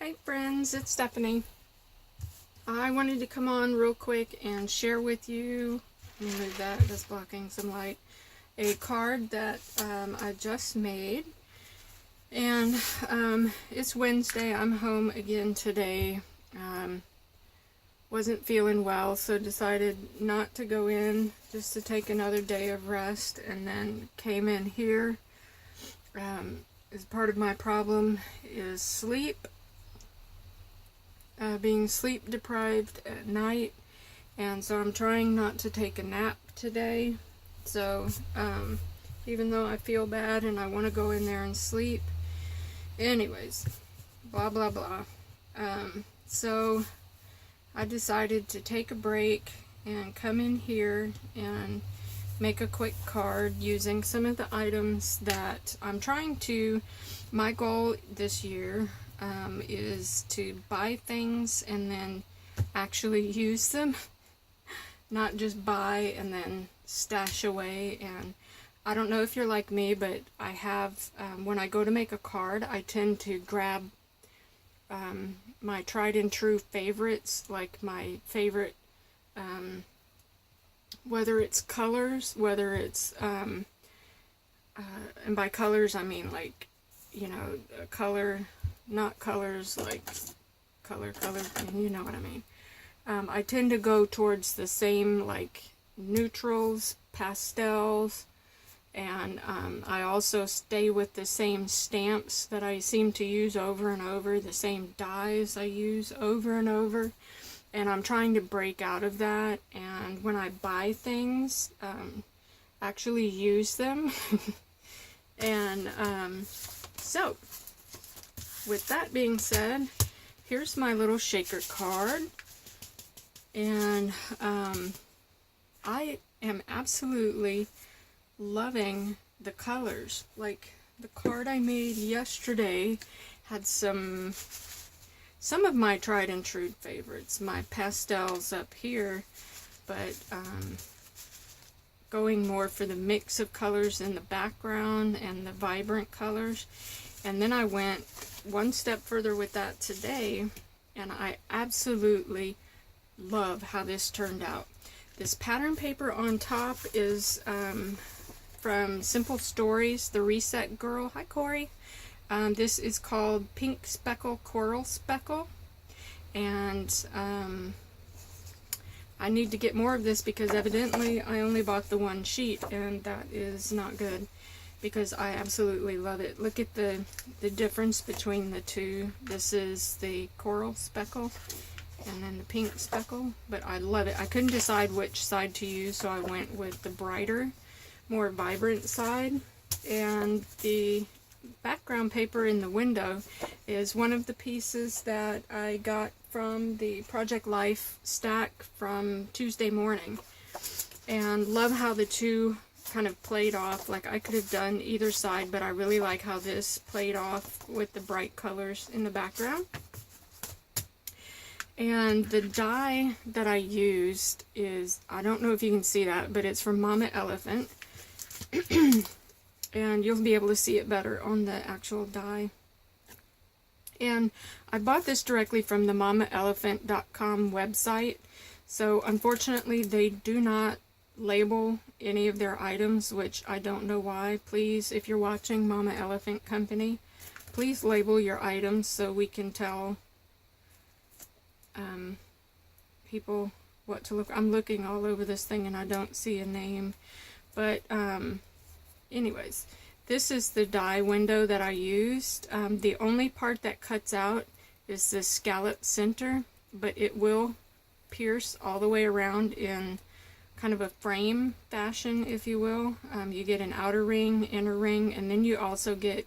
Hi friends, it's Stephanie. I wanted to come on real quick and share with you, let me move that, that's blocking some light, a card that I just made. And it's Wednesday, I'm home again today. Wasn't feeling well, so decided not to go in, just to take another day of rest, and then came in here. As part of my problem is sleep. Being sleep deprived at night, and so I'm trying not to take a nap today. So even though I feel bad and I want to go in there and sleep, anyways, blah blah blah. So I decided to take a break and come in here and make a quick card using some of the items that I'm trying to. My goal this year is to buy things and then actually use them, not just buy and then stash away. And I don't know if you're like me, but I have, when I go to make a card, I tend to grab my tried and true favorites, like my favorite, whether it's colors, whether it's, and by colors I mean like, you know, color, not colors like color, you know what I mean. I tend to go towards the same, like, neutrals, pastels, and I also stay with the same stamps that I seem to use over and over, the same dyes I use over and over, and I'm trying to break out of that, and when I buy things, actually use them. And so with that being said, here's my little shaker card, and I am absolutely loving the colors. Like, the card I made yesterday had some of my tried and true favorites, my pastels up here, but going more for the mix of colors in the background and the vibrant colors. And then I went one step further with that today, and I absolutely love how this turned out. This pattern paper on top is from Simple Stories, the Reset Girl. Hi, Corey. This is called Pink Speckle Coral Speckle, and I need to get more of this because evidently I only bought the one sheet, and that is not good, because I absolutely love it. Look at the difference between the two. This is the coral speckle and then the pink speckle, but I love it. I couldn't decide which side to use, so I went with the brighter, more vibrant side. And the background paper in the window is one of the pieces that I got from the Project Life stack from Tuesday morning, and love how the two kind of played off. Like, I could have done either side, but I really like how this played off with the bright colors in the background. And the die that I used is, I don't know if you can see that, but it's from Mama Elephant. And you'll be able to see it better on the actual die. And I bought this directly from the mamaelephant.com website. So unfortunately they do not label any of their items, which I don't know why. Please, if you're watching, Mama Elephant Company, please label your items so we can tell people what to look. I'm looking all over this thing and I don't see a name. But anyways, this is the die window that I used. The only part that cuts out is the scallop center, but it will pierce all the way around in kind of a frame fashion, if you will. You get an outer ring, inner ring, and then you also get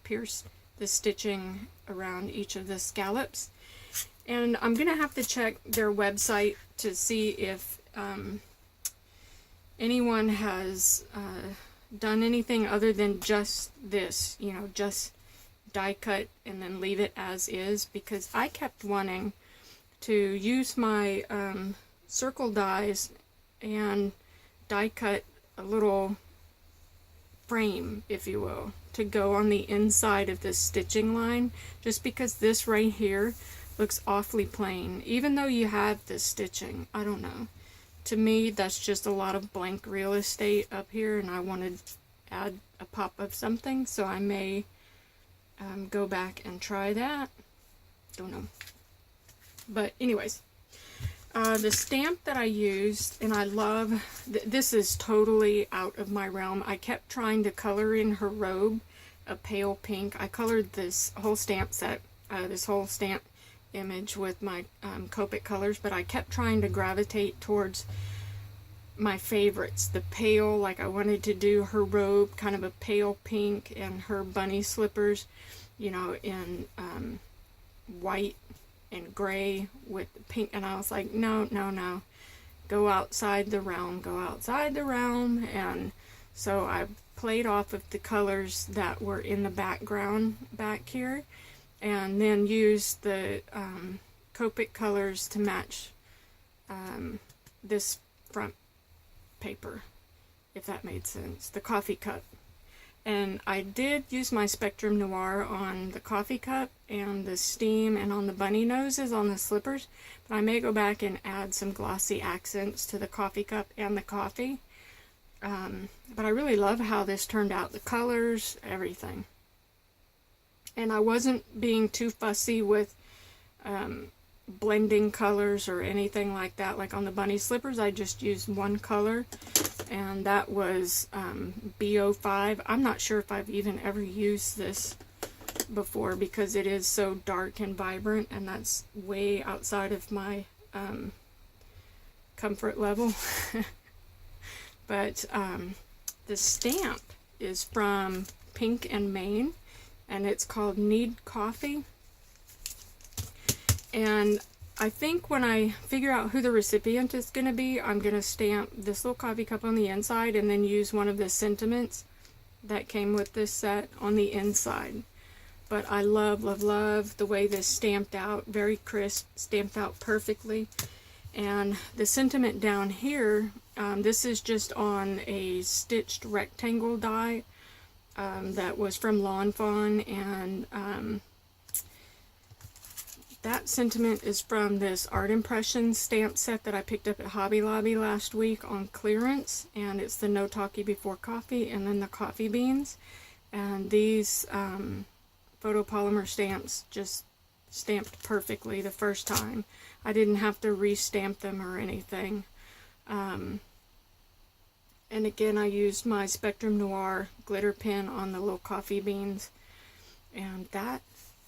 pierce the stitching around each of the scallops. And I'm gonna have to check their website to see if anyone has done anything other than just this, you know, just die cut and then leave it as is, because I kept wanting to use my circle dies and die cut a little frame, if you will, to go on the inside of this stitching line, just because this right here looks awfully plain, even though you have this stitching. I don't know. To me, that's just a lot of blank real estate up here, and I wanted to add a pop of something, so I may go back and try that. Don't know. But anyways, the stamp that I used, and I love, this is totally out of my realm. I kept trying to color in her robe a pale pink. I colored this whole stamp set, this whole stamp image with my Copic colors, but I kept trying to gravitate towards my favorites, the pale, like I wanted to do her robe kind of a pale pink, and her bunny slippers, you know, in white and gray with pink, and I was like, no, go outside the realm, and so I played off of the colors that were in the background back here, and then used the Copic colors to match this front paper, if that made sense, the coffee cup. And I did use my Spectrum Noir on the coffee cup and the steam and on the bunny noses on the slippers, but I may go back and add some glossy accents to the coffee cup and the coffee. But I really love how this turned out, the colors, everything. And I wasn't being too fussy with blending colors or anything like that. Like on the bunny slippers, I just used one color, and that was B05. I'm not sure if I've even ever used this before, because it is so dark and vibrant, and that's way outside of my comfort level. But the stamp is from Pink and Maine, and it's called Need Coffee. And I think when I figure out who the recipient is going to be, I'm going to stamp this little coffee cup on the inside, and then use one of the sentiments that came with this set on the inside. But I love the way this stamped out, very crisp, stamped out perfectly. And the sentiment down here, this is just on a stitched rectangle die that was from Lawn Fawn, and that sentiment is from this Art Impressions stamp set that I picked up at Hobby Lobby last week on clearance, and it's the No Talkie Before Coffee and then the coffee beans. And these photopolymer stamps just stamped perfectly the first time. I didn't have to re-stamp them or anything. And again, I used my Spectrum Noir glitter pen on the little coffee beans, and that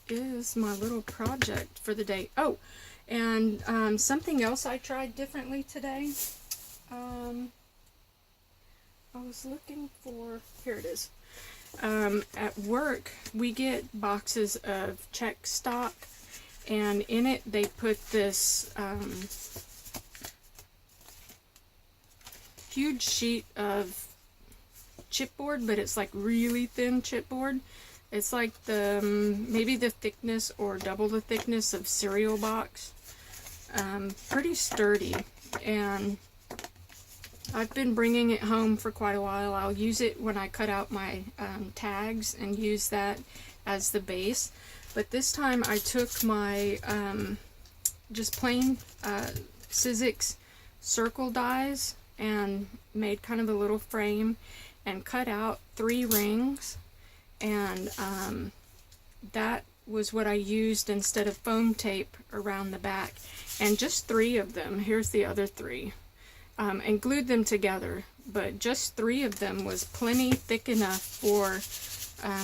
is my little project for the day. Oh, and something else I tried differently today. I was looking for, here it is. At work, we get boxes of check stock, and in it they put this huge sheet of chipboard, but it's like really thin chipboard. It's like the maybe the thickness or double the thickness of cereal box. Pretty sturdy, and I've been bringing it home for quite a while. I'll use it when I cut out my tags and use that as the base. But this time I took my just plain Sizzix circle dies and made kind of a little frame and cut out 3 rings. And that was what I used instead of foam tape around the back. And just 3 of them, here's the other 3, and glued them together. But just 3 of them was plenty thick enough for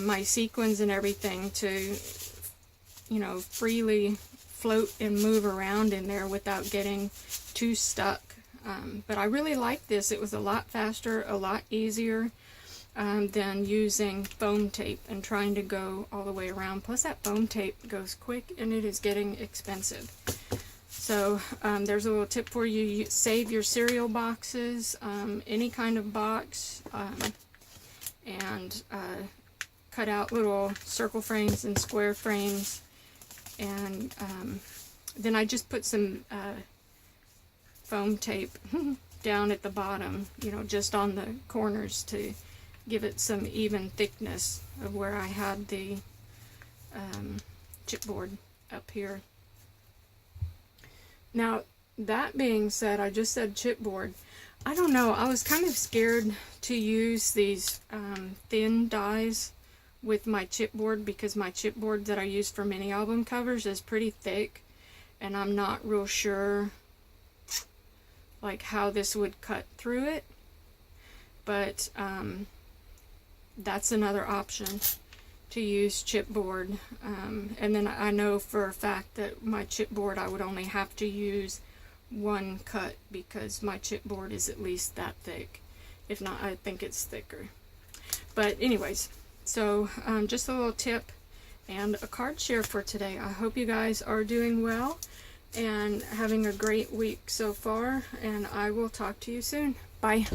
my sequins and everything to, you know, freely float and move around in there without getting too stuck. But I really liked this. It was a lot faster, a lot easier than using foam tape and trying to go all the way around. Plus that foam tape goes quick and it is getting expensive. So there's a little tip for you. You save your cereal boxes, any kind of box, and cut out little circle frames and square frames. And then I just put some foam tape down at the bottom, you know, just on the corners to give it some even thickness of where I had the chipboard up here. Now, that being said, I just said chipboard. I don't know, I was kind of scared to use these thin dies with my chipboard because my chipboard that I use for mini album covers is pretty thick, and I'm not real sure like how this would cut through it. But that's another option, to use chipboard. And then I know for a fact that my chipboard I would only have to use one cut because my chipboard is at least that thick. If not, I think it's thicker. But anyways, so just a little tip and a card share for today. I hope you guys are doing well and having a great week so far, and I will talk to you soon. Bye.